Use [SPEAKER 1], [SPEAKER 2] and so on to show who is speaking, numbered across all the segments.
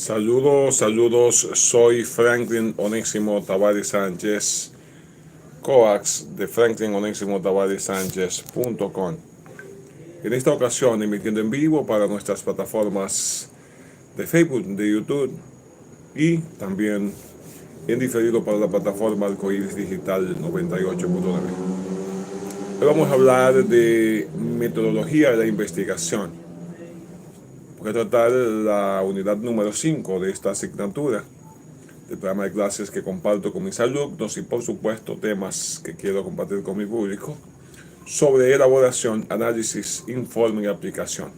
[SPEAKER 1] Saludos, soy Franklin Onésimo Tavares Sánchez, coax de Franklin Onésimo Tavares Sánchez.com. En esta ocasión, emitiendo en vivo para nuestras plataformas de Facebook, de YouTube y también en diferido para la plataforma Arcoíris Digital 98.9. Hoy vamos a hablar de metodología de la investigación. Voy a tratar la unidad número 5 de esta asignatura del programa de clases que comparto con mis alumnos y por supuesto temas que quiero compartir con mi público sobre elaboración, análisis, informe y aplicación.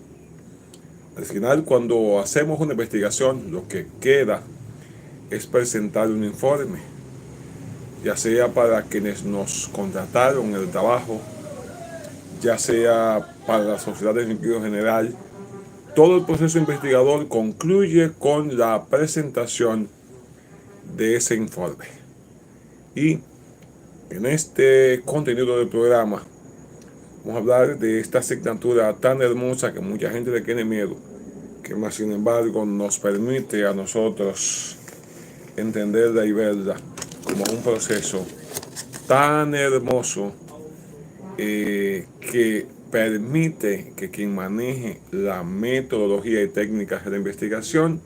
[SPEAKER 1] Al final, cuando hacemos una investigación, lo que queda es presentar un informe, ya sea para quienes nos contrataron el trabajo, ya sea para la sociedad en sentido general. Todo el proceso investigador concluye con la presentación de ese informe. Y en este contenido del programa vamos a hablar de esta asignatura tan hermosa que mucha gente le tiene miedo, que más sin embargo nos permite a nosotros entenderla y verla como un proceso tan hermoso que permite que quien maneje la metodología y técnicas de la investigación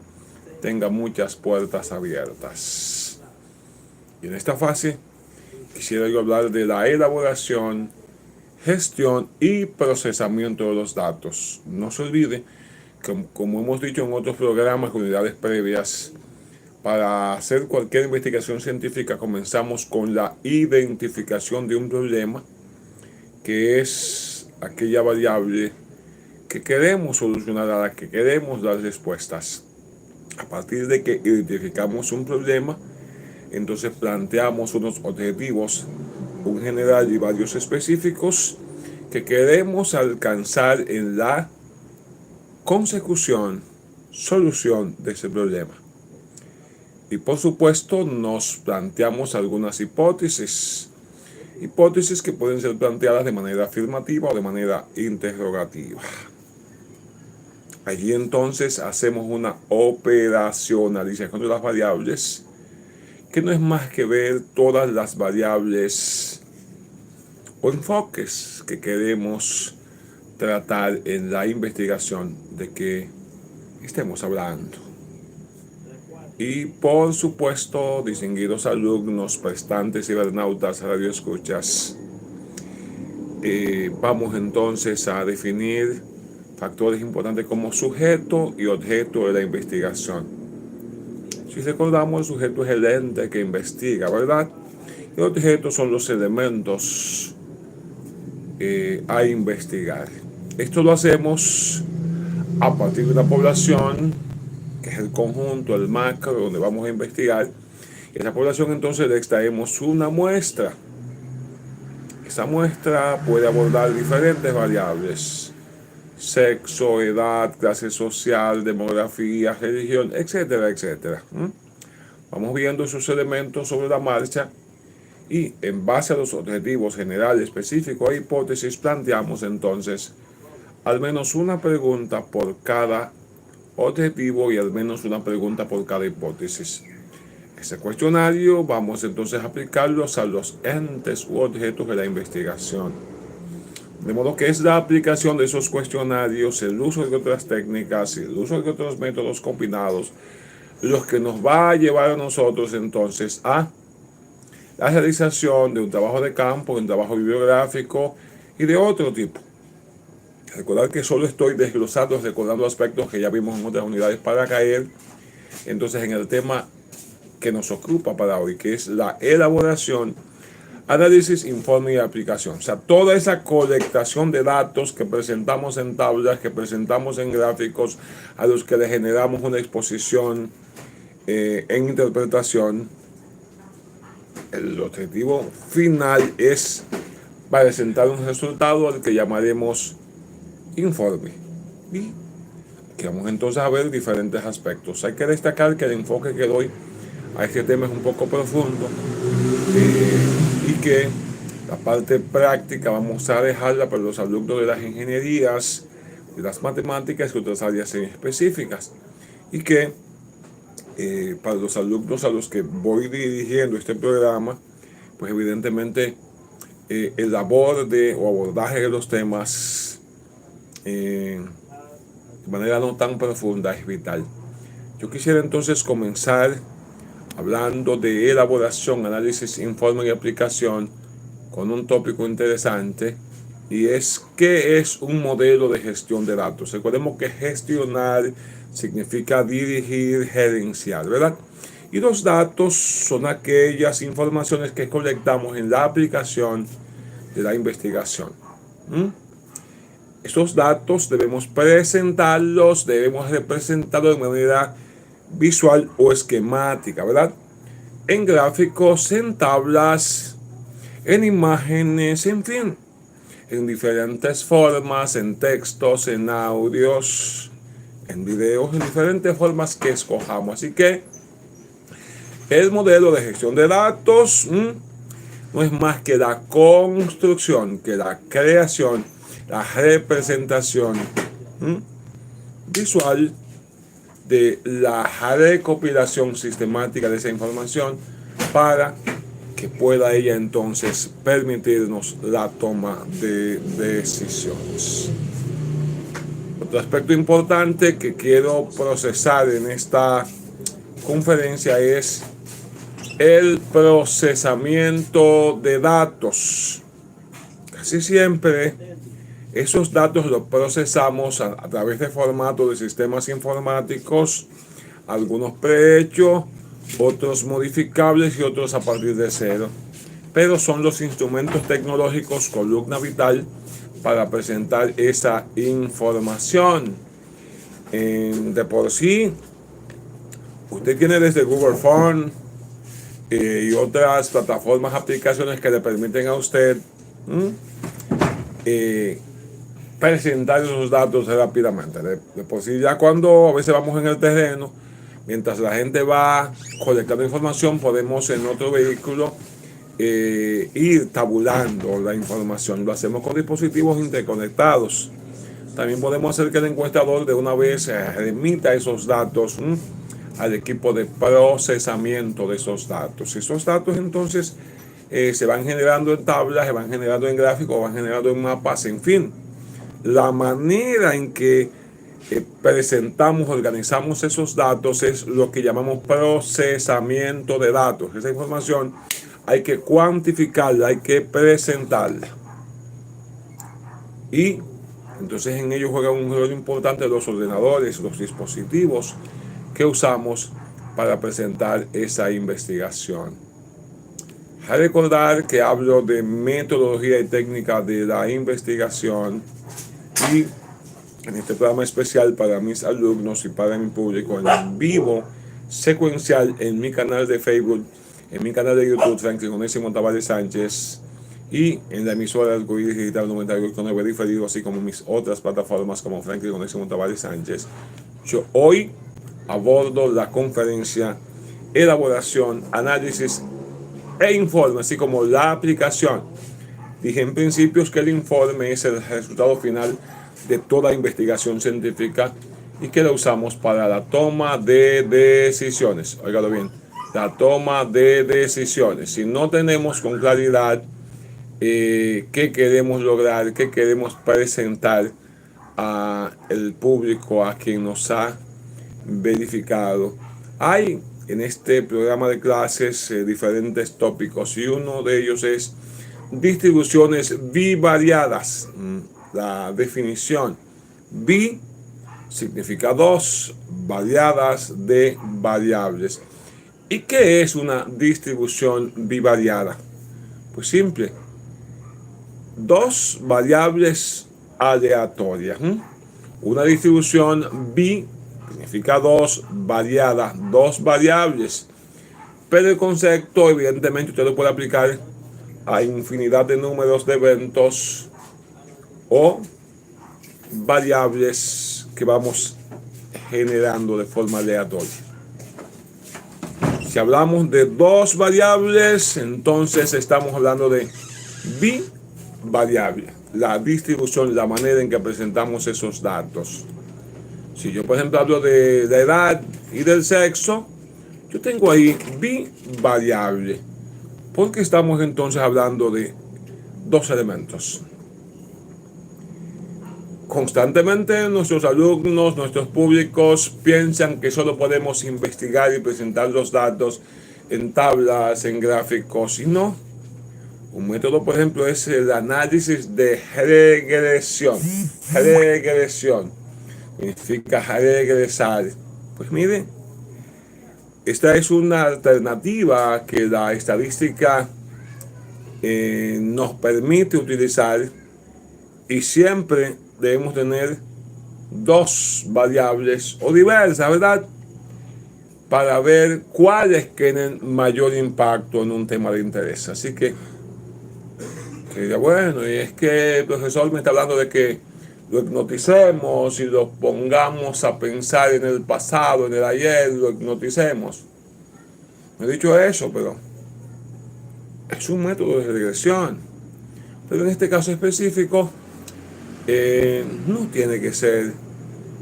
[SPEAKER 1] tenga muchas puertas abiertas. Y en esta fase quisiera yo hablar de la elaboración, gestión y procesamiento de los datos. No se olvide que, como hemos dicho en otros programas, unidades previas, para hacer cualquier investigación científica comenzamos con la identificación de un problema, que es aquella variable que queremos solucionar, a la que queremos dar respuestas. A partir de que identificamos un problema, entonces planteamos unos objetivos, un general y varios específicos, que queremos alcanzar en la consecución, solución de ese problema. Y por supuesto nos planteamos algunas hipótesis que pueden ser planteadas de manera afirmativa o de manera interrogativa. Allí entonces hacemos una operacionalización de las variables, que no es más que ver todas las variables o enfoques que queremos tratar en la investigación de que estemos hablando. Y por supuesto, distinguidos alumnos, prestantes, cibernautas, radioescuchas, vamos entonces a definir factores importantes como sujeto y objeto de la investigación. Si recordamos, el sujeto es el ente que investiga, ¿verdad? Y el objeto son los elementos a investigar. Esto lo hacemos a partir de una población, que es el conjunto, el macro, donde vamos a investigar. Y esa población entonces le extraemos una muestra. Esa muestra puede abordar diferentes variables: sexo, edad, clase social, demografía, religión, etcétera, etcétera. Vamos viendo esos elementos sobre la marcha y en base a los objetivos generales, específicos e hipótesis, planteamos entonces al menos una pregunta por cada objetivo y al menos una pregunta por cada hipótesis. Ese cuestionario vamos entonces a aplicarlos a los entes u objetos de la investigación. De modo que es la aplicación de esos cuestionarios, el uso de otras técnicas y el uso de otros métodos combinados, los que nos va a llevar a nosotros entonces a la realización de un trabajo de campo, de un trabajo bibliográfico y de otro tipo. Recordar que solo estoy desglosando, recordando aspectos que ya vimos en otras unidades para caer entonces en el tema que nos ocupa para hoy, que es la elaboración, análisis, informe y aplicación. O sea, toda esa colectación de datos que presentamos en tablas, que presentamos en gráficos, a los que le generamos una exposición en interpretación. El objetivo final es presentar un resultado al que llamaremos informe. Y que vamos entonces a ver diferentes aspectos. Hay que destacar que el enfoque que doy a este tema es un poco profundo y que la parte práctica vamos a dejarla para los alumnos de las ingenierías, de las matemáticas y otras áreas específicas. Y que para los alumnos a los que voy dirigiendo este programa, pues evidentemente el aborde o abordaje de los temas de manera no tan profunda es vital. Yo quisiera entonces comenzar hablando de elaboración, análisis, informe y aplicación con un tópico interesante, y es ¿qué es un modelo de gestión de datos? Recordemos que gestionar significa dirigir, gerenciar, ¿verdad? Y los datos son aquellas informaciones que colectamos en la aplicación de la investigación. Estos datos debemos presentarlos, debemos representarlos de manera visual o esquemática, ¿verdad? En gráficos, en tablas, en imágenes, en fin, en diferentes formas, en textos, en audios, en videos, en diferentes formas que escojamos. Así que el modelo de gestión de datos no es más que la construcción, que la creación, la representación visual de la recopilación sistemática de esa información para que pueda ella entonces permitirnos la toma de decisiones. Otro aspecto importante que quiero procesar en esta conferencia es el procesamiento de datos. Casi siempre esos datos los procesamos a través de formatos de sistemas informáticos, algunos prehechos, otros modificables y otros a partir de cero. Pero son los instrumentos tecnológicos columna vital para presentar esa información. De por sí, usted tiene desde Google Form y otras plataformas, aplicaciones que le permiten a usted presentar esos datos rápidamente. De por sí, ya cuando a veces vamos en el terreno, mientras la gente va colectando información, podemos en otro vehículo ir tabulando la información. Lo hacemos con dispositivos interconectados. También podemos hacer que el encuestador de una vez remita esos datos al equipo de procesamiento de esos datos. Esos datos entonces se van generando en tablas, se van generando en gráficos, van generando en mapas, en fin. La manera en que presentamos, organizamos esos datos es lo que llamamos procesamiento de datos. Esa información hay que cuantificarla, hay que presentarla. Y entonces en ello juega un rol importante los ordenadores, los dispositivos que usamos para presentar esa investigación. Hay que recordar que hablo de metodología y técnica de la investigación, y en este programa especial para mis alumnos y para mi público en vivo, secuencial, en mi canal de Facebook, en mi canal de YouTube, Franklin Onésimo Tavares Sánchez, y en la emisora Arcoíris Digital 98.9 diferido, así como en mis otras plataformas como Franklin Onésimo Tavares Sánchez. Yo hoy abordo la conferencia elaboración, análisis e informe, así como la aplicación. Dije en principios que el informe es el resultado final de toda investigación científica y que lo usamos para la toma de decisiones. Óigalo bien, la toma de decisiones. Si no tenemos con claridad qué queremos lograr, qué queremos presentar al público, a quien nos ha verificado, hay en este programa de clases diferentes tópicos, y uno de ellos es distribuciones bivariadas. La definición: bi significa dos, variadas de variables. ¿Y qué es una distribución bivariada? Pues simple, dos variables aleatorias. Una distribución bi significa dos, variadas, dos variables. Pero el concepto, evidentemente, usted lo puede aplicar a infinidad de números de eventos o variables que vamos generando de forma aleatoria. Si hablamos de dos variables, entonces estamos hablando de bivariable, la distribución, la manera en que presentamos esos datos. Si yo, por ejemplo, hablo de la edad y del sexo, Yo tengo ahí bivariable, porque estamos entonces hablando de dos elementos. Constantemente nuestros alumnos, nuestros públicos piensan que solo podemos investigar y presentar los datos en tablas, en gráficos, y no. Un método, por ejemplo, es el análisis de regresión. Regresión significa regresar. Pues mire, esta es una alternativa que la estadística nos permite utilizar, y siempre debemos tener dos variables o diversas, ¿verdad? Para ver cuáles tienen mayor impacto en un tema de interés. Así que bueno, y es que el profesor me está hablando de que lo hipnoticemos y lo pongamos a pensar en el pasado, en el ayer, lo hipnoticemos. Me he dicho eso, pero es un método de regresión. Pero en este caso específico, no tiene que ser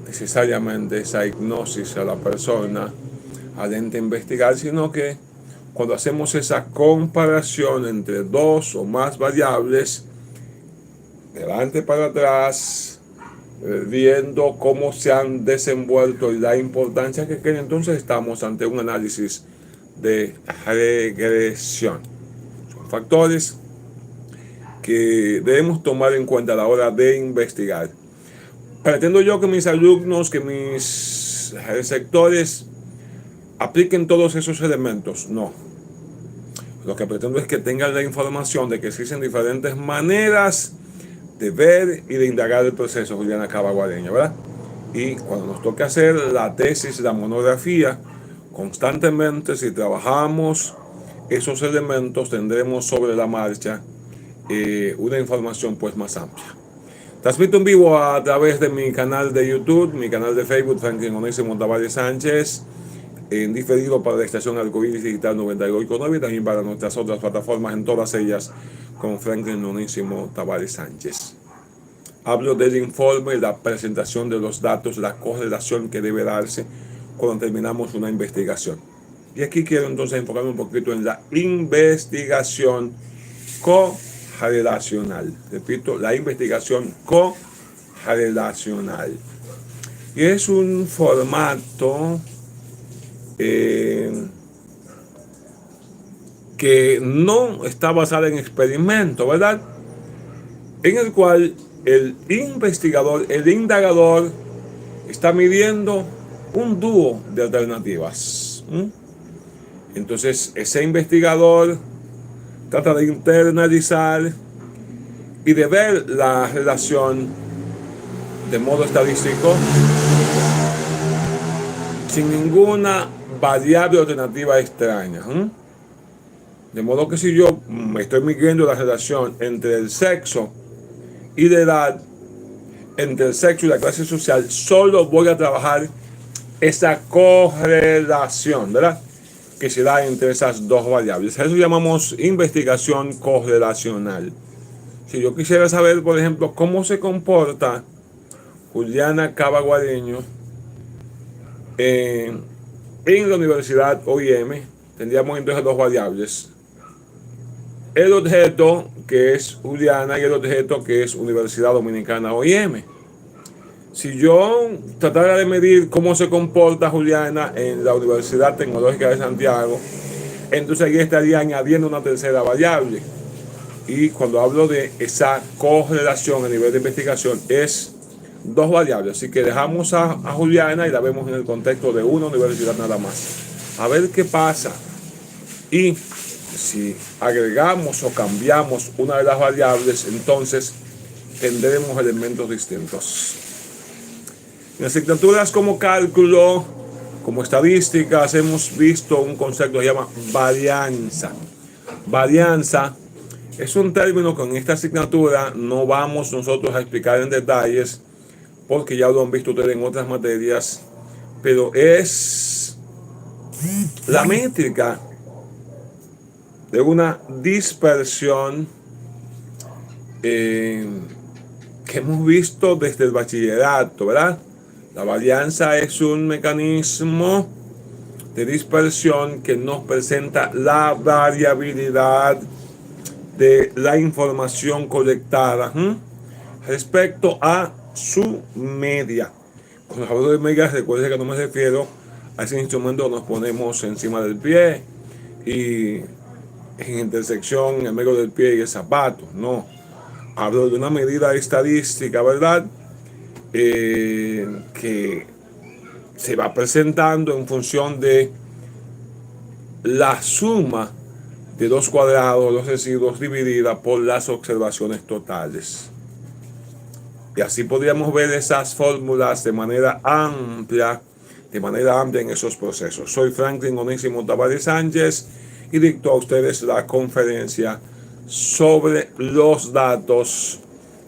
[SPEAKER 1] necesariamente esa hipnosis a la persona al ente investigar, sino que cuando hacemos esa comparación entre dos o más variables, de adelante para atrás, viendo cómo se han desenvuelto y la importancia que tiene, entonces estamos ante un análisis de regresión. Son factores que debemos tomar en cuenta a la hora de investigar. Pretendo yo que mis alumnos, que mis receptores apliquen todos esos elementos. No. Lo que pretendo es que tengan la información de que existen diferentes maneras de ver y de indagar el proceso Juliana Cava Guareña, ¿verdad? Y cuando nos toque hacer la tesis, la monografía, constantemente, si trabajamos esos elementos, tendremos sobre la marcha una información pues más amplia. Transmito en vivo a través de mi canal de YouTube, mi canal de Facebook, Franklin Onésimo Tavares Sánchez, en diferido para la estación Arcoíris Digital 98.9 y también para nuestras otras plataformas, en todas ellas con Franklin Onésimo Tavares Sánchez. Hablo del informe, la presentación de los datos, la correlación que debe darse cuando terminamos una investigación. Y aquí quiero entonces enfocarme un poquito en la investigación correlacional. Repito, la investigación correlacional. Y es un formato que no está basado en experimento, ¿verdad? En el cual el investigador, el indagador, está midiendo un dúo de alternativas. Entonces, ese investigador trata de internalizar y de ver la relación de modo estadístico sin ninguna variable alternativa extraña. De modo que si yo estoy midiendo la relación entre el sexo y la edad, entre el sexo y la clase social, solo voy a trabajar esa correlación, ¿verdad?, que se da entre esas dos variables. A eso llamamos investigación correlacional. Si yo quisiera saber, por ejemplo, cómo se comporta Juliana Cava Guareño en la Universidad OIM, tendríamos entonces dos variables: el objeto, que es Juliana, y el objeto, que es Universidad Dominicana OIM. Si yo tratara de medir cómo se comporta Juliana en la Universidad Tecnológica de Santiago, entonces ahí estaría añadiendo una tercera variable. Y cuando hablo de esa correlación a nivel de investigación, es dos variables. Así que dejamos a Juliana y la vemos en el contexto de una universidad nada más. A ver qué pasa. Y si agregamos o cambiamos una de las variables, entonces tendremos elementos distintos. En asignaturas como cálculo, como estadísticas, hemos visto un concepto que se llama varianza. Varianza es un término que en esta asignatura no vamos nosotros a explicar en detalles, porque ya lo han visto ustedes en otras materias, pero es la métrica de una dispersión que hemos visto desde el bachillerato, ¿verdad? La varianza es un mecanismo de dispersión que nos presenta la variabilidad de la información colectada respecto a su media. Cuando hablo de media, recuerden que no me refiero a ese instrumento que nos ponemos encima del pie y en intersección en el medio del pie y el zapato. No, hablo de una medida estadística, ¿verdad? Que se va presentando en función de la suma de los cuadrados, los residuos, dividida por las observaciones totales. Y así podríamos ver esas fórmulas de manera amplia en esos procesos. Soy Franklin Onésimo Tavares Sánchez y dicto a ustedes la conferencia sobre los datos,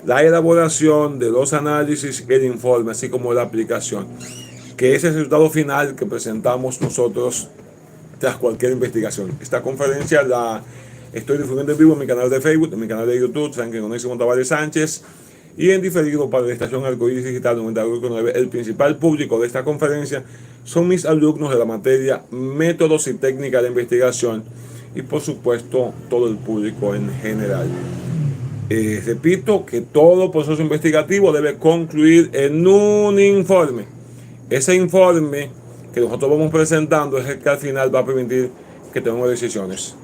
[SPEAKER 1] la elaboración de los análisis y el informe, así como la aplicación, que es el resultado final que presentamos nosotros tras cualquier investigación. Esta conferencia la estoy difundiendo en vivo en mi canal de Facebook, en mi canal de YouTube, Franklin Onésimo Tavares Sánchez, y en diferido para la estación Arcoíris Digital 92.9. El principal público de esta conferencia son mis alumnos de la materia Métodos y Técnicas de Investigación y por supuesto todo el público en general. Repito que todo proceso investigativo debe concluir en un informe. Ese informe que nosotros vamos presentando es el que al final va a permitir que tomemos decisiones.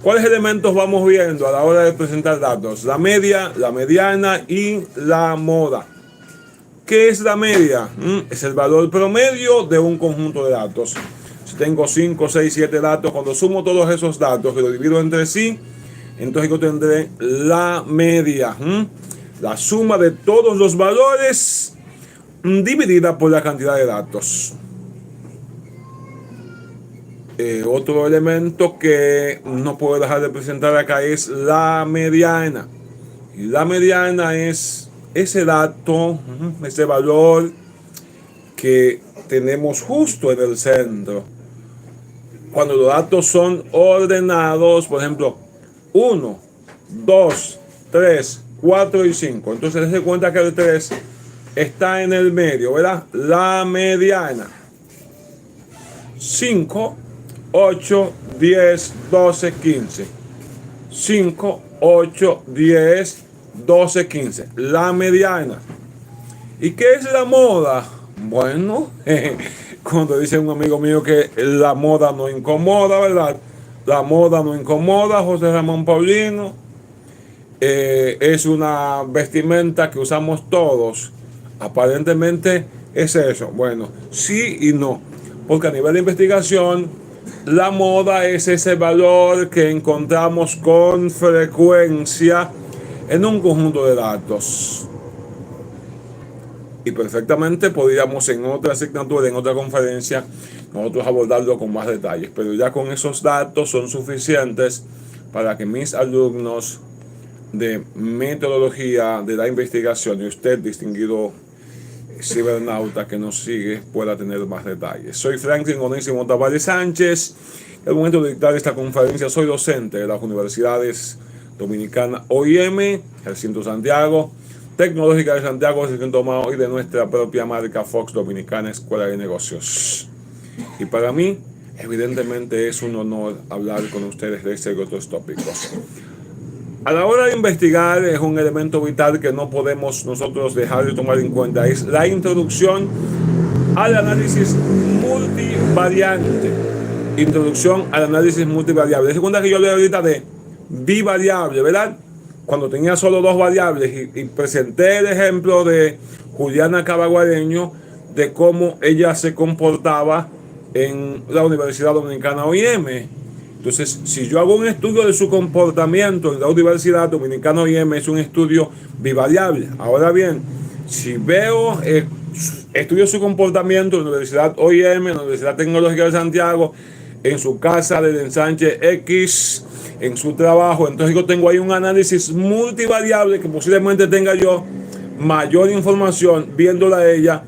[SPEAKER 1] ¿Cuáles elementos vamos viendo a la hora de presentar datos? La media, la mediana y la moda. ¿Qué es la media? Es el valor promedio de un conjunto de datos. Si tengo 5, 6, 7 datos, cuando sumo todos esos datos y los divido entre sí, entonces yo tendré la media. La suma de todos los valores dividida por la cantidad de datos. Otro elemento que no puedo dejar de presentar acá es la mediana. Y la mediana es ese dato, ese valor que tenemos justo en el centro. Cuando los datos son ordenados, por ejemplo, 1, 2, 3, 4 y 5. Entonces, dense cuenta que el 3 está en el medio, ¿verdad? La mediana. 5, 8, 10, 12, 15. 5, 8, 10, 12, 15. La mediana. ¿Y qué es la moda? Bueno, cuando dice un amigo mío que la moda no incomoda, ¿verdad? La moda no incomoda, José Ramón Paulino. Es una vestimenta que usamos todos. Aparentemente es eso. Bueno, sí y no. Porque a nivel de investigación, la moda es ese valor que encontramos con frecuencia en un conjunto de datos. Y perfectamente podríamos en otra asignatura, en otra conferencia, nosotros abordarlo con más detalles. Pero ya con esos datos son suficientes para que mis alumnos de metodología de la investigación y usted, distinguido cibernauta que nos sigue, pueda tener más detalles. Soy Franklin Onésimo Tavares Sánchez. En el momento de dictar esta conferencia soy docente de las universidades dominicanas OIM, Recinto Santiago, Tecnológica de Santiago, Recinto Mao, y de nuestra propia marca Fox Dominicana Escuela de Negocios. Y para mí, evidentemente, es un honor hablar con ustedes de este y otros tópicos. A la hora de investigar es un elemento vital que no podemos nosotros dejar de tomar en cuenta. Es la introducción al análisis multivariante. Introducción al análisis multivariable. ¿Se cuenta que yo hablé ahorita de bivariable, verdad? Cuando tenía solo dos variables y presenté el ejemplo de Juliana Cabaguareño, de cómo ella se comportaba en la Universidad Dominicana OIM. Entonces, si yo hago un estudio de su comportamiento en la Universidad Dominicana OIM, es un estudio bivariable. Ahora bien, si veo, estudio su comportamiento en la Universidad OIM, en la Universidad Tecnológica de Santiago, en su casa del ensanche X, en su trabajo, entonces yo tengo ahí un análisis multivariable que posiblemente tenga yo mayor información viéndola a ella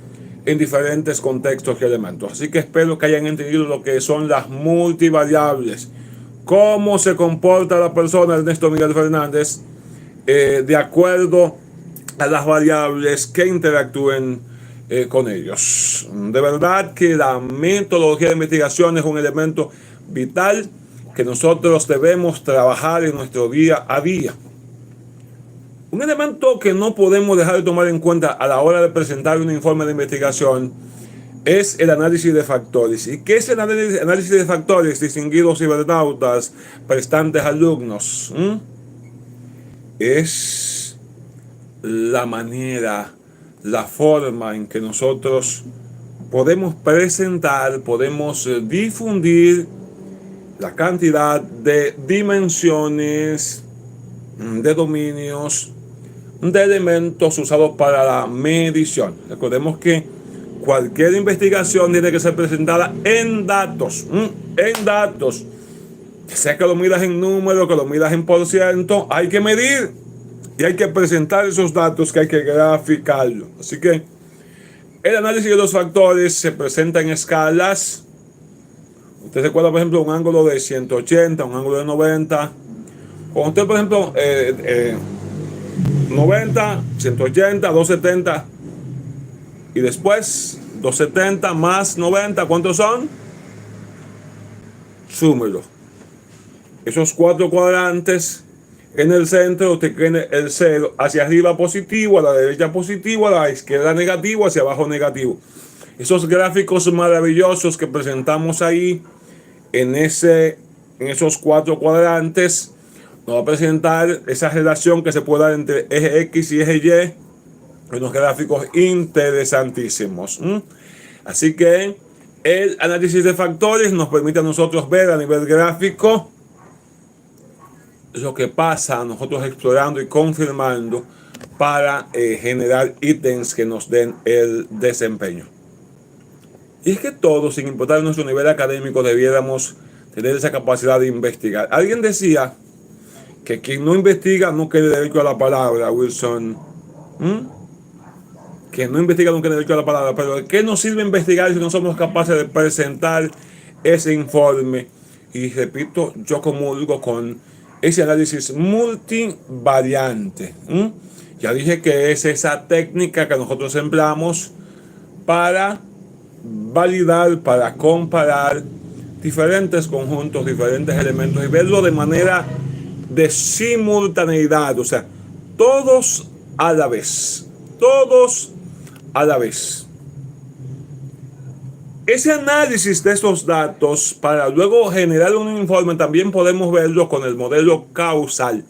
[SPEAKER 1] en diferentes contextos y elementos. Así que espero que hayan entendido lo que son las multivariables. Cómo se comporta la persona, Ernesto Miguel Fernández, de acuerdo a las variables que interactúen con ellos. De verdad que la metodología de investigación es un elemento vital que nosotros debemos trabajar en nuestro día a día. Un elemento que no podemos dejar de tomar en cuenta a la hora de presentar un informe de investigación es el análisis de factores. ¿Y qué es el análisis de factores, distinguidos cibernautas, prestantes alumnos? Es la manera, la forma en que nosotros podemos presentar, podemos difundir la cantidad de dimensiones, de dominios, de elementos usados para la medición. Recordemos que cualquier investigación tiene que ser presentada en datos, en datos. Sea que lo midas en número, que lo midas en por ciento, hay que medir y hay que presentar esos datos, que hay que graficarlo. Así que el análisis de los factores se presenta en escalas. Usted recuerda, por ejemplo, un ángulo de 180, un ángulo de 90. Cuando usted, por ejemplo, 90, 180, 270 y después 270 más 90, ¿cuántos son? Súmelo. Esos 4 cuadrantes, en el centro usted tiene el 0, hacia arriba positivo, a la derecha positivo, a la izquierda negativo, hacia abajo negativo. Esos gráficos maravillosos que presentamos ahí en esos 4 cuadrantes nos va a presentar esa relación que se puede dar entre eje X y eje Y, unos gráficos interesantísimos. Así que el análisis de factores nos permite a nosotros ver a nivel gráfico lo que pasa, nosotros explorando y confirmando para generar ítems que nos den el desempeño. Y es que todos, sin importar nuestro nivel académico, debiéramos tener esa capacidad de investigar. Alguien decía que quien no investiga no tiene derecho a la palabra, Wilson. Quien no investiga no tiene derecho a la palabra. Pero ¿de qué nos sirve investigar si no somos capaces de presentar ese informe? Y repito, yo comulgo con ese análisis multivariante. Ya dije que es esa técnica que nosotros empleamos para validar, para comparar diferentes conjuntos, diferentes elementos y verlo de manera de simultaneidad, o sea, todos a la vez, todos a la vez. Ese análisis de estos datos para luego generar un informe también podemos verlo con el modelo causal.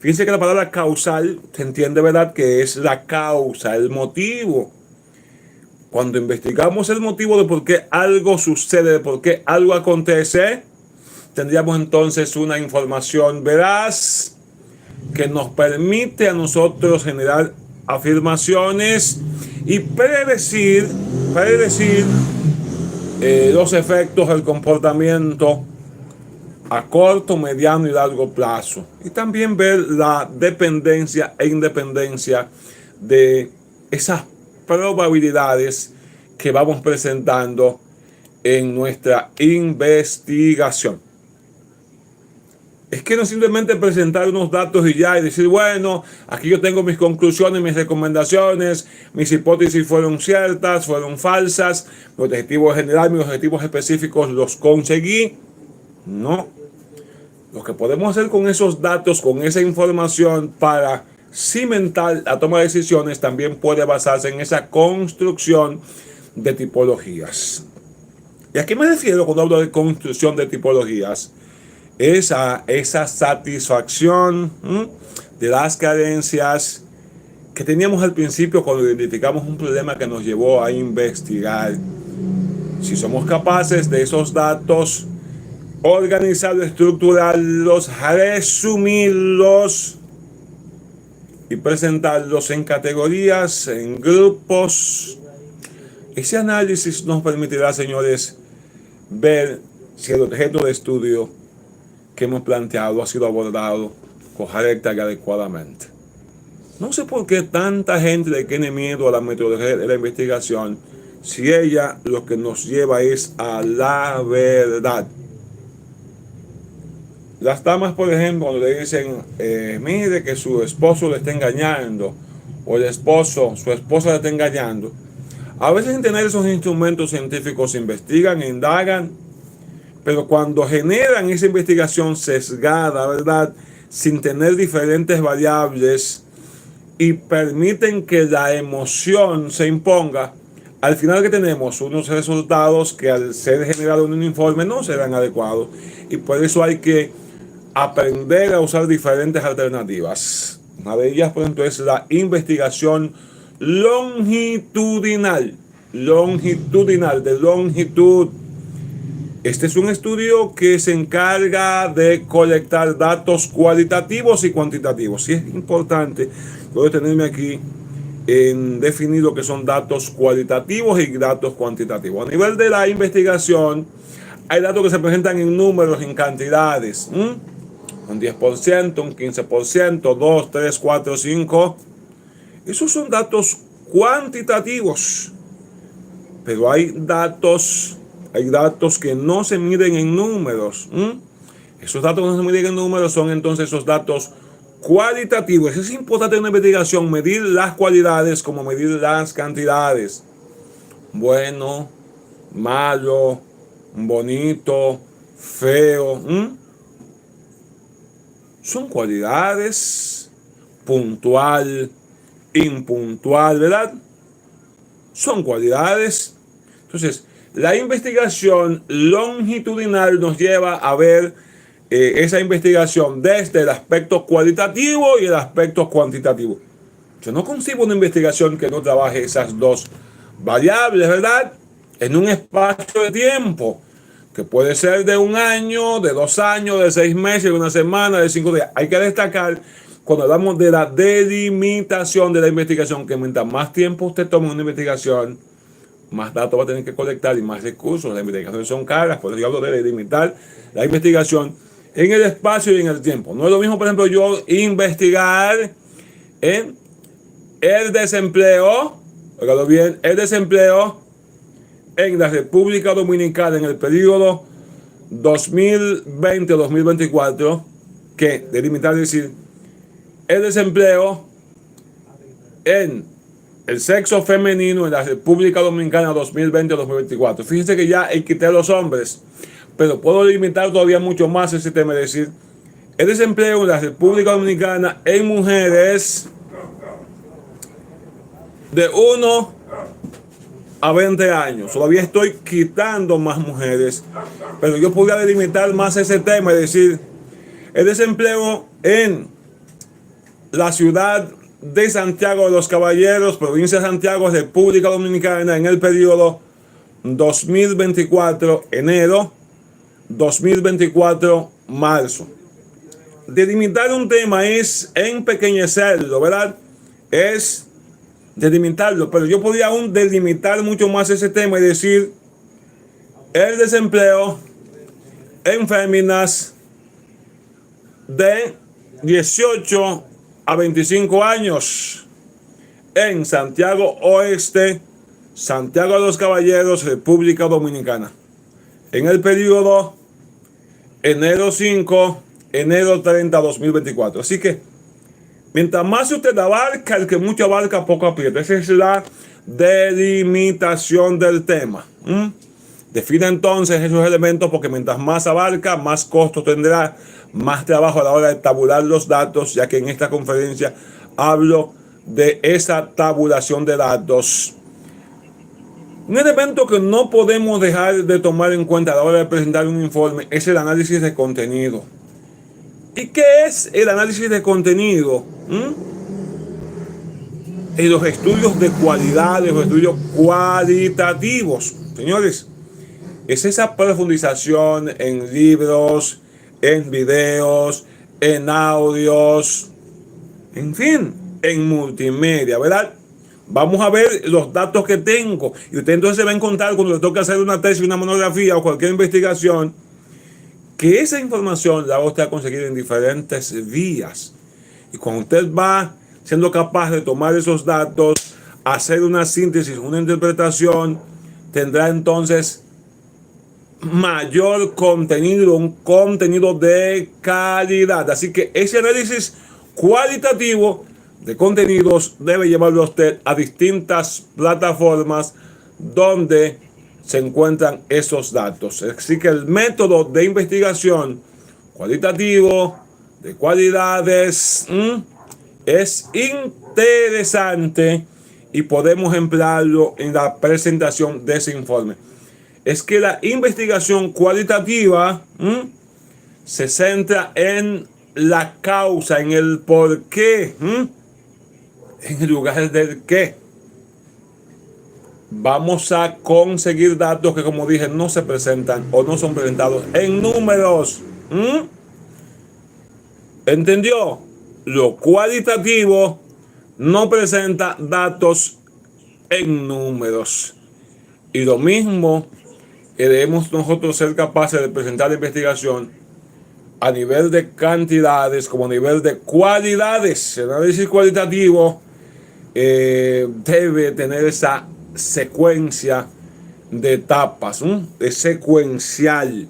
[SPEAKER 1] Fíjense que la palabra causal se entiende, ¿verdad?, que es la causa, el motivo. Cuando investigamos el motivo de por qué algo sucede, de por qué algo acontece, tendríamos entonces una información veraz que nos permite a nosotros generar afirmaciones y predecir los efectos del comportamiento a corto, mediano y largo plazo. Y también ver la dependencia e independencia de esas probabilidades que vamos presentando en nuestra investigación. Es que no simplemente presentar unos datos y ya y decir, bueno, aquí yo tengo mis conclusiones, mis recomendaciones, mis hipótesis fueron ciertas, fueron falsas, mi objetivo general, mis objetivos específicos los conseguí. No. Lo que podemos hacer con esos datos, con esa información para cimentar la toma de decisiones, también puede basarse en esa construcción de tipologías. ¿Y a qué me refiero cuando hablo de construcción de tipologías? Es a esa satisfacción de las carencias que teníamos al principio cuando identificamos un problema que nos llevó a investigar. Si somos capaces de esos datos, organizarlos, estructurarlos, resumirlos y presentarlos en categorías, en grupos, ese análisis nos permitirá, señores, ver si el objeto de estudio que hemos planteado ha sido abordado correcta y adecuadamente. No sé por qué tanta gente le tiene miedo a la metodología de la investigación si ella lo que nos lleva es a la verdad. Las damas, por ejemplo, cuando le dicen, mire que su esposo le está engañando, o su esposa le está engañando, A veces sin tener esos instrumentos científicos investigan, indagan, pero cuando generan esa investigación sesgada, ¿verdad? Sin tener diferentes variables y permiten que la emoción se imponga, al final que tenemos unos resultados que al ser generado en un informe no serán adecuados. Y por eso hay que aprender a usar diferentes alternativas. Una de ellas, por ejemplo, es la investigación longitudinal. Longitudinal, de longitud. Este es un estudio que se encarga de colectar datos cualitativos y cuantitativos. Y es importante, puedo tenerme aquí en definir lo que son datos cualitativos y datos cuantitativos. A nivel de la investigación, hay datos que se presentan en números, en cantidades. Un 10%, un 15%, 2, 3, 4, 5. Esos son datos cuantitativos. Pero hay datos que no se miden en números. Esos datos que no se miden en números son entonces esos datos cualitativos. Es importante en una investigación medir las cualidades como medir las cantidades. Bueno, malo, bonito, feo. Son cualidades. Puntual, impuntual, ¿verdad? Son cualidades. Entonces, la investigación longitudinal nos lleva a ver esa investigación desde el aspecto cualitativo y el aspecto cuantitativo. Yo no concibo una investigación que no trabaje esas dos variables, ¿verdad? En un espacio de tiempo, que puede ser de 1 año, de 2 años, de 6 meses, de 1 semana, de 5 días. Hay que destacar, cuando hablamos de la delimitación de la investigación, que mientras más tiempo usted tome una investigación, más datos va a tener que colectar y más recursos. Las investigaciones son caras, por eso yo hablo de delimitar la investigación en el espacio y en el tiempo. No es lo mismo, por ejemplo, yo investigar en el desempleo, oígalo bien, el desempleo en la República Dominicana en el periodo 2020-2024, que delimitar es decir, el desempleo en el sexo femenino en la República Dominicana 2020-2024. Fíjense que ya quité a los hombres, pero puedo limitar todavía mucho más ese tema, es decir, el desempleo en la República Dominicana en mujeres de 1 a 20 años. Todavía estoy quitando más mujeres, pero yo podría delimitar más ese tema, es decir, el desempleo en la ciudad de Santiago de los Caballeros, provincia de Santiago, República Dominicana, en el periodo 2024 enero, 2024 marzo. Delimitar un tema es empequeñecerlo, ¿verdad? Es delimitarlo, pero yo podría aún delimitar mucho más ese tema y decir el desempleo en féminas de 18 a 25 años en Santiago Oeste, Santiago de los Caballeros, República Dominicana, en el periodo enero 5, enero 30, 2024. Así que, mientras más usted abarca, el que mucho abarca, poco aprieta. Esa es la delimitación del tema. Define entonces esos elementos, porque mientras más abarca, más costo tendrá, más trabajo a la hora de tabular los datos, ya que en esta conferencia hablo de esa tabulación de datos. Un elemento que no podemos dejar de tomar en cuenta a la hora de presentar un informe es el análisis de contenido. ¿Y qué es el análisis de contenido? En los estudios de cualidad, los estudios cualitativos, señores, es esa profundización en libros, en videos, en audios, en fin, en multimedia, ¿verdad? Vamos a ver los datos que tengo. Y usted entonces se va a encontrar cuando le toque hacer una tesis, una monografía o cualquier investigación, que esa información la va usted a conseguir en diferentes vías. Y cuando usted va siendo capaz de tomar esos datos, hacer una síntesis, una interpretación, tendrá entonces mayor contenido, un contenido de calidad. Así que ese análisis cualitativo de contenidos debe llevarlo a usted a distintas plataformas donde se encuentran esos datos. Así que el método de investigación cualitativo, de cualidades, es interesante y podemos emplearlo en la presentación de ese informe. Es que la investigación cualitativa se centra en la causa, en el por qué, en lugar del qué. Vamos a conseguir datos que, como dije, no se presentan o no son presentados en números. ¿Entendió? Lo cualitativo no presenta datos en números. Y lo mismo debemos nosotros ser capaces de presentar la investigación a nivel de cantidades como a nivel de cualidades. El análisis cualitativo debe tener esa secuencia de etapas, de secuencial.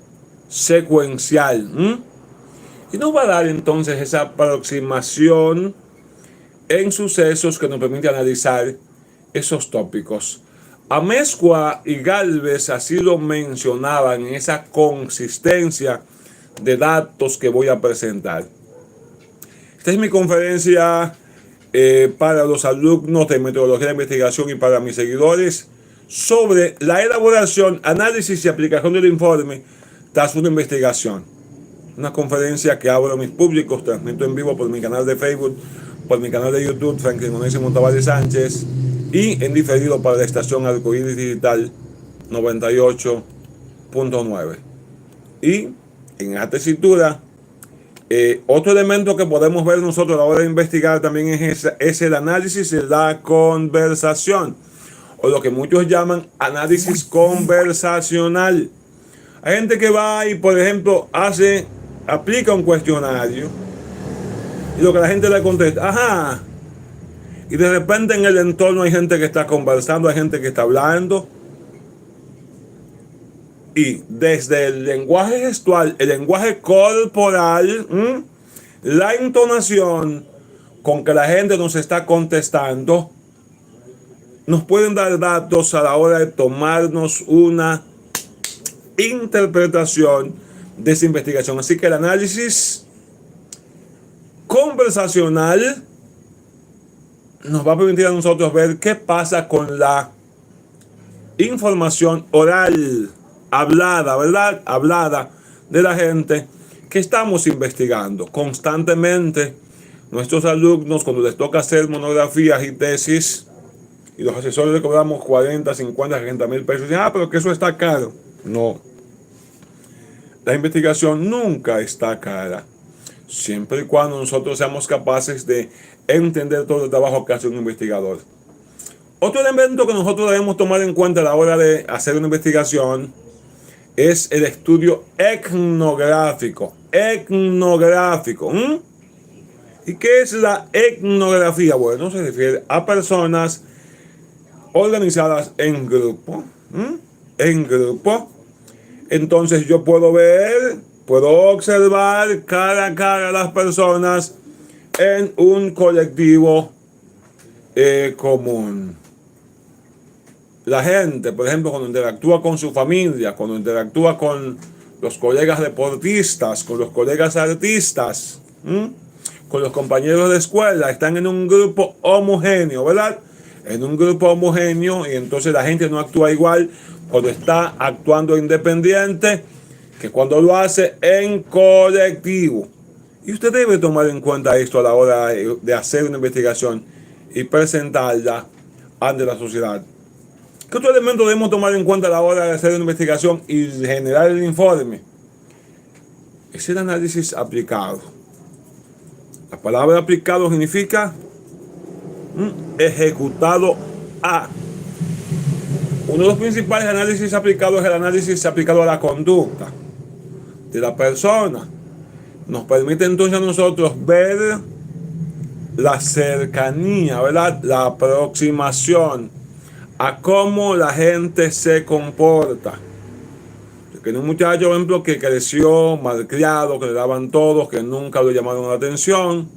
[SPEAKER 1] Y nos va a dar entonces esa aproximación en sucesos que nos permite analizar esos tópicos. Amezcua y Gálvez así lo mencionaban en esa consistencia de datos que voy a presentar. Esta es mi conferencia para los alumnos de metodología de investigación y para mis seguidores sobre la elaboración, análisis y aplicación del informe tras una investigación. Una conferencia que abro a mis públicos, transmito en vivo por mi canal de Facebook, por mi canal de YouTube, Franklin Onésimo Tavares Sánchez, y en diferido para la estación Arcoíris Digital 98.9. Y en esta tesitura, otro elemento que podemos ver nosotros a la hora de investigar también es el análisis de la conversación, o lo que muchos llaman análisis conversacional. Hay gente que va y, por ejemplo, aplica un cuestionario y lo que la gente le contesta, ajá, y de repente en el entorno hay gente que está conversando, hay gente que está hablando, y desde el lenguaje gestual, el lenguaje corporal, la entonación con que la gente nos está contestando, nos pueden dar datos a la hora de tomarnos una interpretación de esa investigación. Así que el análisis conversacional nos va a permitir a nosotros ver qué pasa con la información oral, hablada, ¿verdad? Hablada de la gente que estamos investigando. Constantemente, nuestros alumnos, cuando les toca hacer monografías y tesis, y los asesores les cobramos 40, 50, 60 mil pesos, dicen, pero que eso está caro. No. La investigación nunca está cara, siempre y cuando nosotros seamos capaces de entender todo el trabajo que hace un investigador. Otro elemento que nosotros debemos tomar en cuenta a la hora de hacer una investigación es el estudio etnográfico. ¿Y qué es la etnografía? Bueno, se refiere a personas organizadas en grupo. Entonces yo puedo observar cara a cara a las personas en un colectivo común. La gente, por ejemplo, cuando interactúa con su familia, cuando interactúa con los colegas deportistas, con los colegas artistas, con los compañeros de escuela, están en un grupo homogéneo, ¿verdad? En un grupo homogéneo, y entonces la gente no actúa igual cuando está actuando independiente que cuando lo hace en colectivo. Y usted debe tomar en cuenta esto a la hora de hacer una investigación y presentarla ante la sociedad. ¿Qué otro elemento debemos tomar en cuenta a la hora de hacer una investigación y generar el informe? Es el análisis aplicado. La palabra aplicado significa ejecutado a. Uno de los principales análisis aplicados es el análisis aplicado a la conducta de la persona. Nos permite entonces a nosotros ver la cercanía, ¿verdad? La aproximación a cómo la gente se comporta. Que un muchacho, por ejemplo, que creció malcriado, que le daban todos, que nunca le llamaron la atención,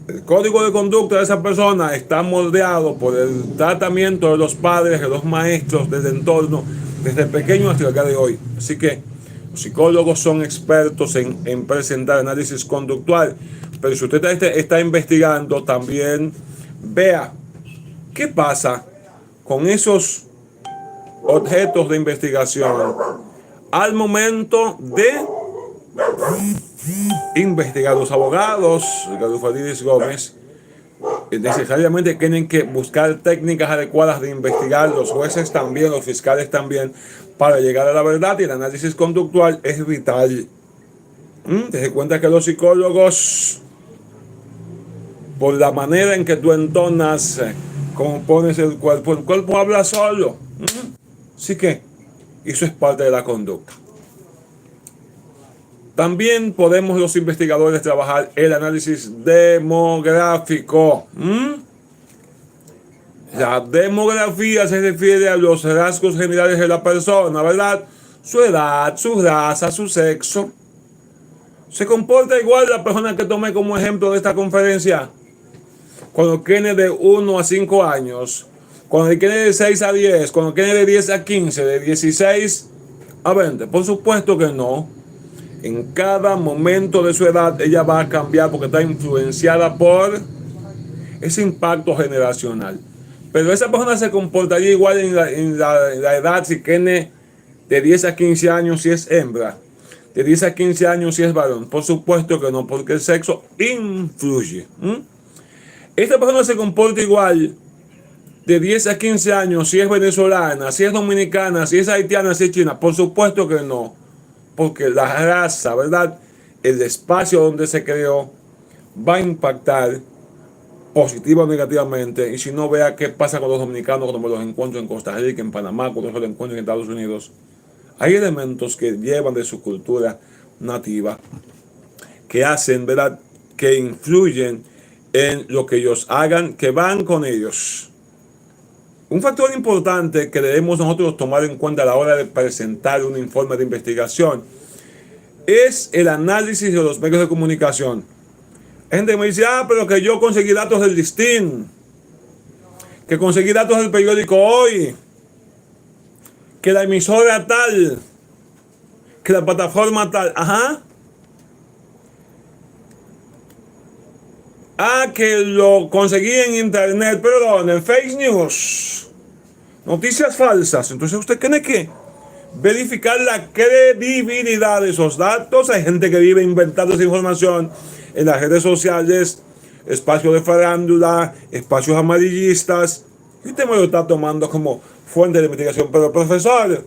[SPEAKER 1] El código de conducta de esa persona está moldeado por el tratamiento de los padres, de los maestros, del entorno, desde pequeño hasta el día de hoy. Así que los psicólogos son expertos en presentar análisis conductual, pero si usted está investigando, también vea qué pasa con esos objetos de investigación al momento de investigar. Los abogados, Ricardo Faridis Gómez, necesariamente tienen que buscar técnicas adecuadas de investigar, los jueces también, los fiscales también, para llegar a la verdad, y el análisis conductual es vital. Te das cuenta que los psicólogos, por la manera en que tú entonas, compones el cuerpo habla solo. Así que eso es parte de la conducta. También podemos los investigadores trabajar el análisis demográfico. La demografía se refiere a los rasgos generales de la persona, ¿verdad? Su edad, su raza, su sexo. ¿Se comporta igual la persona que tomé como ejemplo de esta conferencia? Cuando tiene de 1 a 5 años, cuando tiene de 6 a 10, cuando tiene de 10 a 15, de 16 a 20. Por supuesto que no. En cada momento de su edad ella va a cambiar porque está influenciada por ese impacto generacional. Pero esa persona se comportaría igual en la edad si tiene de 10 a 15 años si es hembra, de 10 a 15 años si es varón. Por supuesto que no, porque el sexo influye. Esta persona se comporta igual de 10 a 15 años si es venezolana, si es dominicana, si es haitiana, si es china. Por supuesto que no. Porque la raza, ¿verdad? El espacio donde se creó va a impactar positiva o negativamente. Y si no, vea qué pasa con los dominicanos cuando me los encuentro en Costa Rica, en Panamá, cuando los encuentro en Estados Unidos. Hay elementos que llevan de su cultura nativa, que hacen, ¿verdad? Que influyen en lo que ellos hagan, que van con ellos. Un factor importante que debemos nosotros tomar en cuenta a la hora de presentar un informe de investigación es el análisis de los medios de comunicación. Gente me dice, pero que yo conseguí datos del Listín, que conseguí datos del periódico Hoy, que la emisora tal, que la plataforma tal. Que lo conseguí en internet, perdón, en fake news, noticias falsas. Entonces usted tiene que verificar la credibilidad de esos datos. Hay gente que vive inventando esa información en las redes sociales, espacios de farándula, espacios amarillistas, y usted me lo está tomando como fuente de investigación. Pero profesor,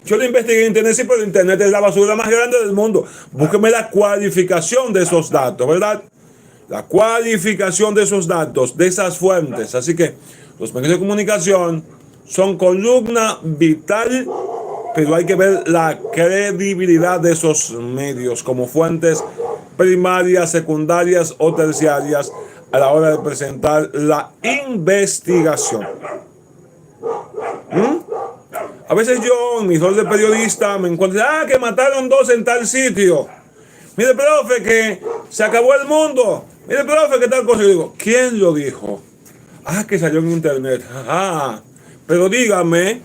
[SPEAKER 1] yo lo investigué en internet, sí, pero internet es la basura más grande del mundo. Búsqueme la cualificación de esos datos, ¿verdad? La cualificación de esos datos, de esas fuentes. Así que los medios de comunicación son columna vital, pero hay que ver la credibilidad de esos medios como fuentes primarias, secundarias o terciarias a la hora de presentar la investigación. A veces yo, en mi rol de periodista, me encuentro, que mataron 2 en tal sitio. Mire, profe, que se acabó el mundo. Mire, profe, ¿qué tal cosa? Yo digo, ¿quién lo dijo? Que salió en internet. Pero dígame,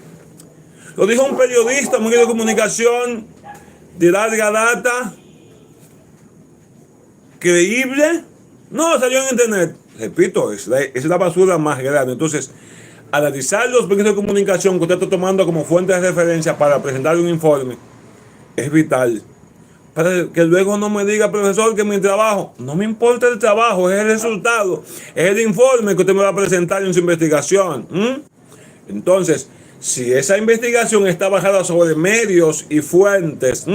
[SPEAKER 1] ¿lo dijo un periodista, un medio de comunicación de larga data? ¿Creíble? No, salió en internet. Repito, es la basura más grande. Entonces, analizar los medios de comunicación que usted está tomando como fuente de referencia para presentar un informe es vital. Para que luego no me diga, profesor, que mi trabajo, no me importa el trabajo, es el resultado, es el informe que usted me va a presentar en su investigación. Entonces, si esa investigación está basada sobre medios y fuentes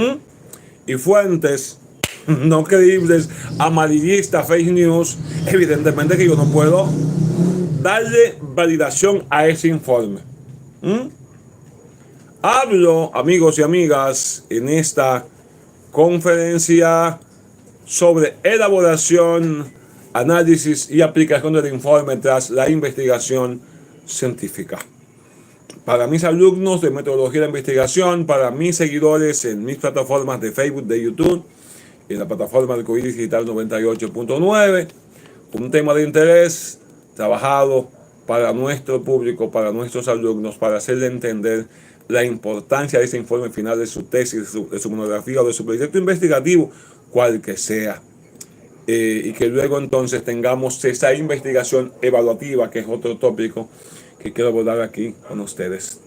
[SPEAKER 1] no creíbles, amarillistas, fake news, evidentemente que yo no puedo darle validación a ese informe. Hablo, amigos y amigas, en esta conferencia sobre elaboración, análisis y aplicación del informe tras la investigación científica. Para mis alumnos de metodología de investigación, para mis seguidores en mis plataformas de Facebook, de YouTube, en la plataforma de Arcoíris Digital 98.9, un tema de interés trabajado para nuestro público, para nuestros alumnos, para hacerle entender la importancia de ese informe final de su tesis, de su monografía o de su proyecto investigativo, cual que sea. Y que luego entonces tengamos esa investigación evaluativa, que es otro tópico que quiero abordar aquí con ustedes.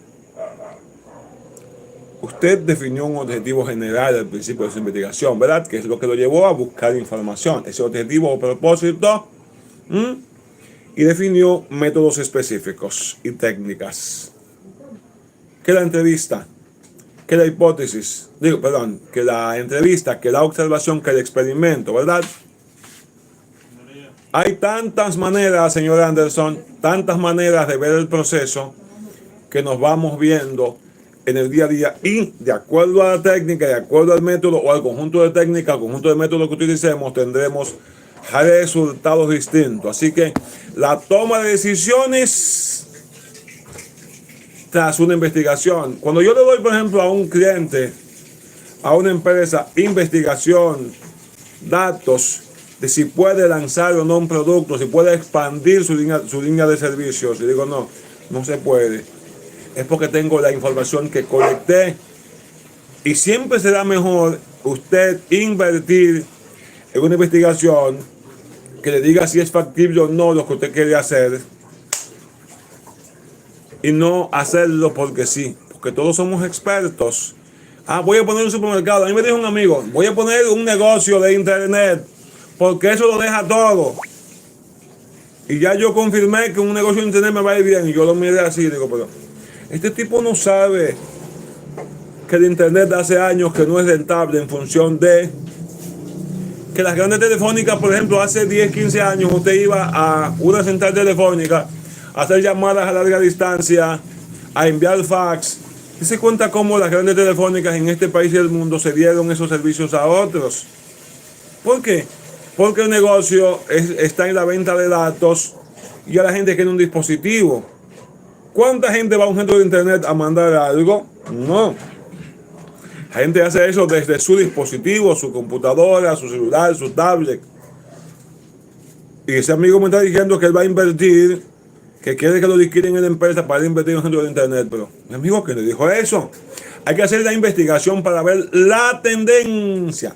[SPEAKER 1] Usted definió un objetivo general al principio de su investigación, ¿verdad? Que es lo que lo llevó a buscar información. Ese objetivo o propósito. Y definió métodos específicos y técnicas. Que la entrevista, que la hipótesis, que la entrevista, que la observación, que el experimento, ¿verdad? Hay tantas maneras, señor Anderson, tantas maneras de ver el proceso que nos vamos viendo en el día a día, y de acuerdo a la técnica, de acuerdo al método o al conjunto de técnicas, al conjunto de métodos que utilicemos, tendremos resultados distintos. Así que la toma de decisiones tras una investigación. Cuando yo le doy, por ejemplo, a un cliente, a una empresa, investigación, datos de si puede lanzar o no un producto, si puede expandir su línea de servicios, y digo no se puede, es porque tengo la información que colecté. Y siempre será mejor usted invertir en una investigación que le diga si es factible o no lo que usted quiere hacer, y no hacerlo porque sí, porque todos somos expertos. Voy a poner un supermercado. A mí me dijo un amigo, voy a poner un negocio de internet porque eso lo deja todo. Y ya yo confirmé que un negocio de internet me va a ir bien. Y yo lo miré así y digo, pero este tipo no sabe que el internet hace años que no es rentable, en función de que las grandes telefónicas, por ejemplo, hace 10, 15 años usted iba a una central telefónica a hacer llamadas a larga distancia, a enviar fax. Y se cuenta cómo las grandes telefónicas en este país y el mundo se dieron esos servicios a otros. ¿Por qué? Porque el negocio está en la venta de datos y a la gente quiere un dispositivo. ¿Cuánta gente va a un centro de internet a mandar algo? No. La gente hace eso desde su dispositivo, su computadora, su celular, su tablet. Y ese amigo me está diciendo que él va a invertir, que quiere que lo adquieran en la empresa para invertir en un centro de internet. Pero, mi amigo, ¿quién le dijo eso? Hay que hacer la investigación para ver la tendencia,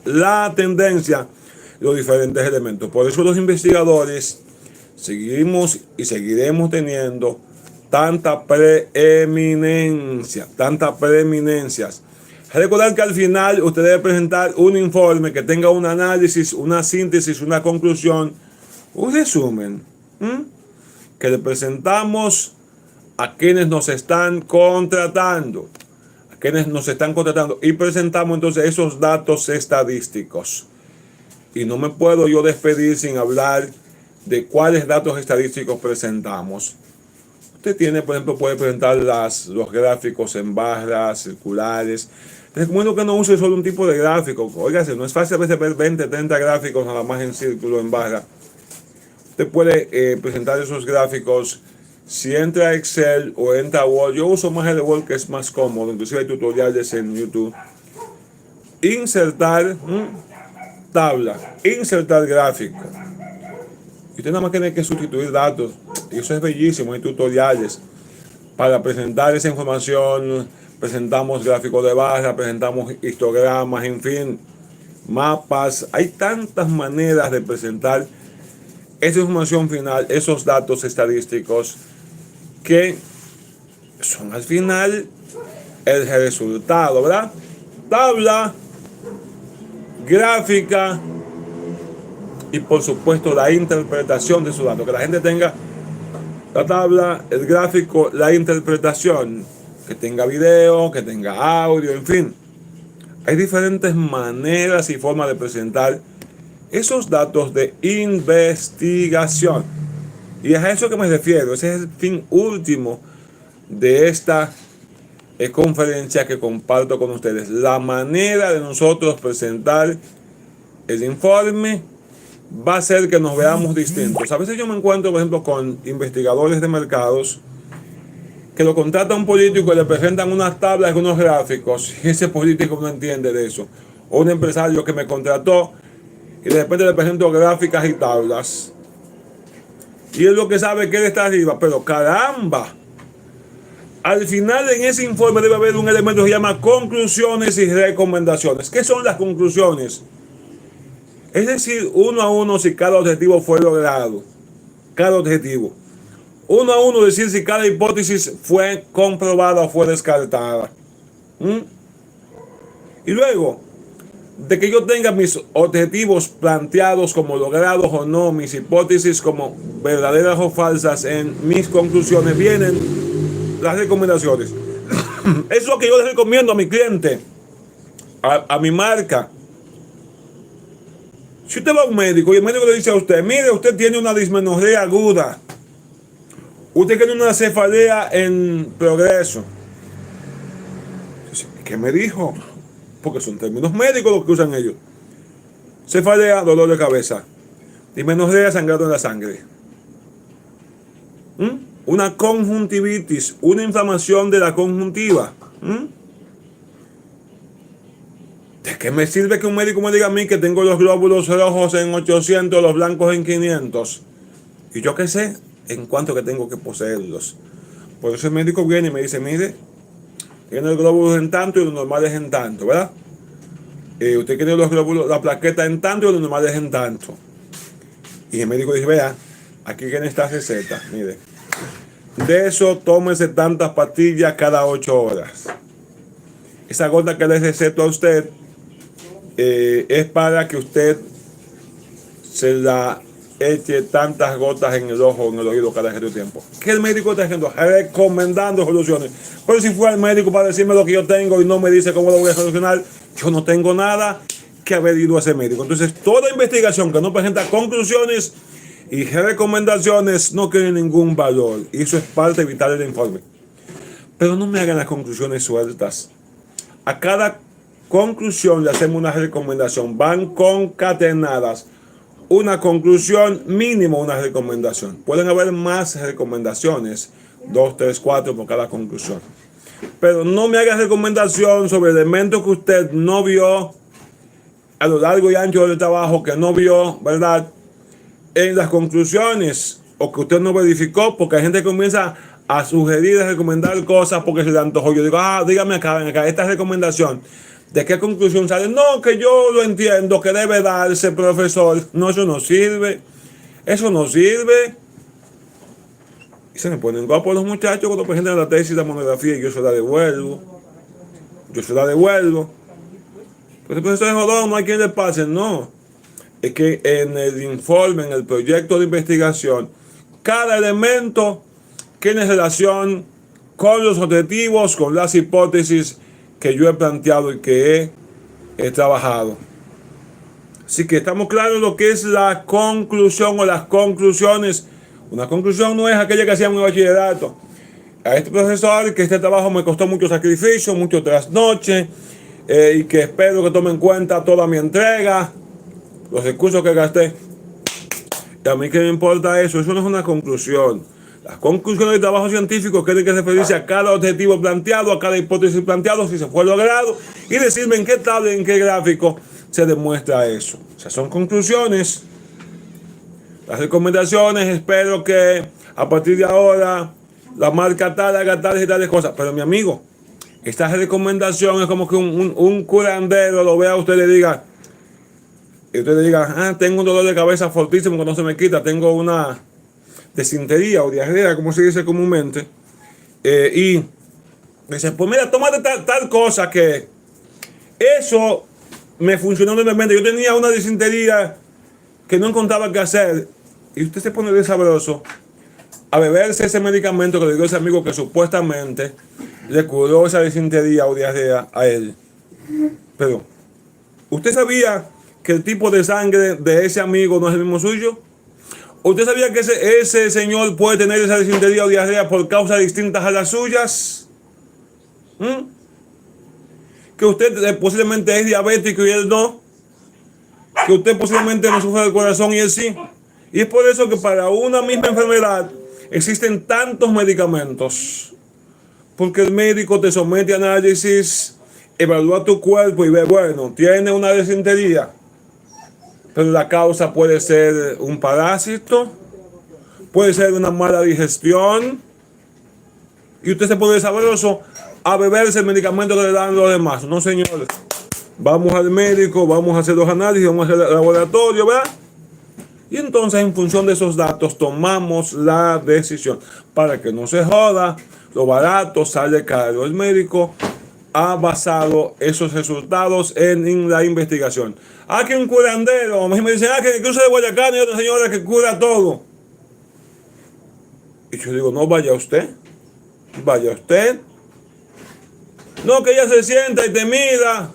[SPEAKER 1] los diferentes elementos. Por eso los investigadores seguimos y seguiremos teniendo tantas preeminencias. Recordar que al final usted debe presentar un informe que tenga un análisis, una síntesis, una conclusión, un resumen, que le presentamos a quienes nos están contratando, y presentamos entonces esos datos estadísticos. Y no me puedo yo despedir sin hablar de cuáles datos estadísticos presentamos. Usted tiene, por ejemplo, puede presentar los gráficos en barras, circulares. Les recomiendo que no use solo un tipo de gráfico. Óigase, no es fácil a veces ver 20, 30 gráficos nada más en círculo, en barra. Usted puede presentar esos gráficos. Si entra a Excel o entra a Word, yo uso más el Word, que es más cómodo, inclusive hay tutoriales en YouTube. Insertar tabla, insertar gráfico. Y usted nada más tiene que sustituir datos. Y eso es bellísimo, hay tutoriales para presentar esa información. Presentamos gráficos de barra, presentamos histogramas, en fin, mapas. Hay tantas maneras de presentar esa información final, esos datos estadísticos, que son al final el resultado, ¿verdad? Tabla, gráfica y por supuesto la interpretación de esos datos. Que la gente tenga la tabla, el gráfico, la interpretación, que tenga video, que tenga audio, en fin. Hay diferentes maneras y formas de presentar esos datos de investigación. Y es a eso que me refiero. Ese es el fin último de esta conferencia que comparto con ustedes. La manera de nosotros presentar el informe va a ser que nos veamos distintos. A veces yo me encuentro, por ejemplo, con investigadores de mercados que lo contrata un político y le presentan unas tablas y unos gráficos, y ese político no entiende de eso. O un empresario que me contrató y de repente le presento gráficas y tablas. y es lo que sabe que él está arriba. Pero caramba, al final en ese informe debe haber un elemento que se llama conclusiones y recomendaciones. ¿Qué son las conclusiones? Es decir, uno a uno si cada objetivo fue logrado. Cada objetivo. Uno a uno decir si cada hipótesis fue comprobada o fue descartada. Y luego, de que yo tenga mis objetivos planteados como logrados o no, mis hipótesis como verdaderas o falsas, en mis conclusiones vienen las recomendaciones. Eso es lo que yo les recomiendo a mi cliente, a mi marca. Si usted va a un médico y el médico le dice a usted, mire, usted tiene una dismenorrea aguda, usted tiene una cefalea en progreso. ¿Qué me dijo? Porque son términos médicos los que usan ellos. Cefalea, dolor de cabeza. Dismenorrea, sangrado en la sangre. Una conjuntivitis, una inflamación de la conjuntiva. ¿De qué me sirve que un médico me diga a mí que tengo los glóbulos rojos en 800, los blancos en 500? Y yo qué sé en cuánto que tengo que poseerlos. Por eso el médico viene y me dice, mire, tiene los glóbulos en tanto y los normales en tanto, ¿verdad? Usted tiene los glóbulos, la plaqueta en tanto y los normales en tanto. Y el médico dice, vea, aquí tiene esta receta, mire. De eso, tómese tantas pastillas cada 8 horas. Esa gota que le receto a usted es para que usted se la eche tantas gotas en el ojo, en el oído cada cierto tiempo. ¿Qué el médico está haciendo? Recomendando soluciones. Pero si fue al médico para decirme lo que yo tengo y no me dice cómo lo voy a solucionar, yo no tengo nada que haber ido a ese médico. Entonces, toda investigación que no presenta conclusiones y recomendaciones no tiene ningún valor. Y eso es parte vital del informe. Pero no me hagan las conclusiones sueltas. A cada conclusión le hacemos una recomendación. Van concatenadas. Una conclusión, mínimo una recomendación. Pueden haber más recomendaciones, 2, 3, 4 por cada conclusión. Pero no me haga recomendación sobre elementos que usted no vio a lo largo y ancho del trabajo, que no vio, ¿verdad?, en las conclusiones, o que usted no verificó, porque hay gente que comienza a sugerir, a recomendar cosas porque se le antojó. Yo digo, dígame acá, esta recomendación. ¿De qué conclusión sale? No, que yo lo entiendo, que debe darse, profesor. No, eso no sirve. Eso no sirve. Y se me ponen guapos los muchachos cuando presentan la tesis, la monografía, y yo se la devuelvo. Pero el profesor es jodón, no hay quien le pase. No. Es que en el informe, en el proyecto de investigación, cada elemento tiene relación con los objetivos, con las hipótesis que yo he planteado y que he trabajado. Así que estamos claros en lo que es la conclusión o las conclusiones. Una conclusión no es aquella que hacíamos en el bachillerato. A este profesor, que este trabajo me costó mucho sacrificio, mucho trasnoche, y que espero que tome en cuenta toda mi entrega, los recursos que gasté. Y a mí que me importa eso no es una conclusión. Las conclusiones del trabajo científico tienen que referirse a cada objetivo planteado, a cada hipótesis planteado, si se fue logrado, y decirme en qué tabla, en qué gráfico se demuestra eso. O sea, son conclusiones. Las recomendaciones, espero que a partir de ahora la marca tal haga tales y tales cosas. Pero mi amigo, esta recomendación es como que un curandero lo vea a usted y le diga, tengo un dolor de cabeza fortísimo que no se me quita, tengo una desintería o diarrea, como se dice comúnmente, y dice, pues mira, tómate tal cosa que eso me funcionó enormemente. Yo tenía una desintería que no encontraba qué hacer, y usted se pone de sabroso a beberse ese medicamento que le dio ese amigo que supuestamente le curó esa desintería o diarrea a él. Pero, ¿usted sabía que el tipo de sangre de ese amigo no es el mismo suyo? ¿Usted sabía que ese señor puede tener esa desintería o diarrea por causas distintas a las suyas? Que usted posiblemente es diabético y él no. Que usted posiblemente no sufre del corazón y él sí. Y es por eso que para una misma enfermedad existen tantos medicamentos. Porque el médico te somete a análisis, evalúa tu cuerpo y ve, bueno, tiene una desintería. Pero la causa puede ser un parásito, puede ser una mala digestión, y usted se pone sabroso a beberse el medicamento que le dan los demás. No, señores. Vamos al médico, vamos a hacer los análisis, vamos a hacer el laboratorio, ¿verdad? Y entonces, en función de esos datos, tomamos la decisión. Para que no se joda, lo barato sale caro. El médico ha basado esos resultados en la investigación. Que un curandero, me dicen, que cruce de Guayacán y otra señora que cura todo. Y yo digo, no, vaya usted. No, que ella se sienta y te mira.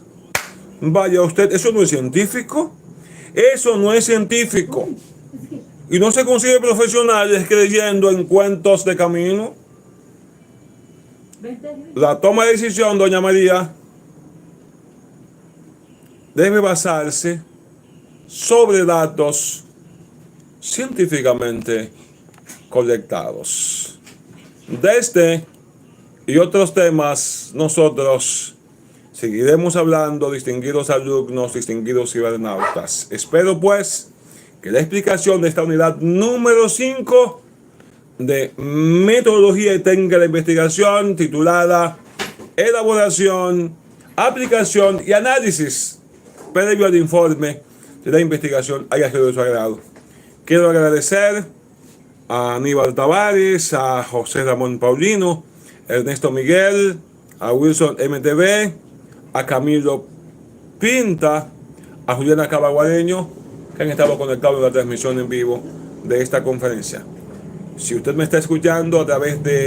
[SPEAKER 1] Vaya usted, eso no es científico. Eso no es científico. Y no se consigue profesionales creyendo en cuentos de camino. La toma de decisión, doña María, debe basarse sobre datos científicamente colectados. De este y otros temas nosotros seguiremos hablando, distinguidos alumnos, distinguidos cibernautas. Espero pues que la explicación de esta unidad número 5 de metodología y técnica de investigación, titulada Elaboración, Aplicación y Análisis previo al informe de la investigación, haya sido de su agrado. Quiero agradecer a Aníbal Tavares, a José Ramón Paulino, Ernesto Miguel, a Wilson MTV, a Camilo Pinta, a Juliana Cabaguareño, que han estado conectados en la transmisión en vivo de esta conferencia. Si usted me está escuchando a través de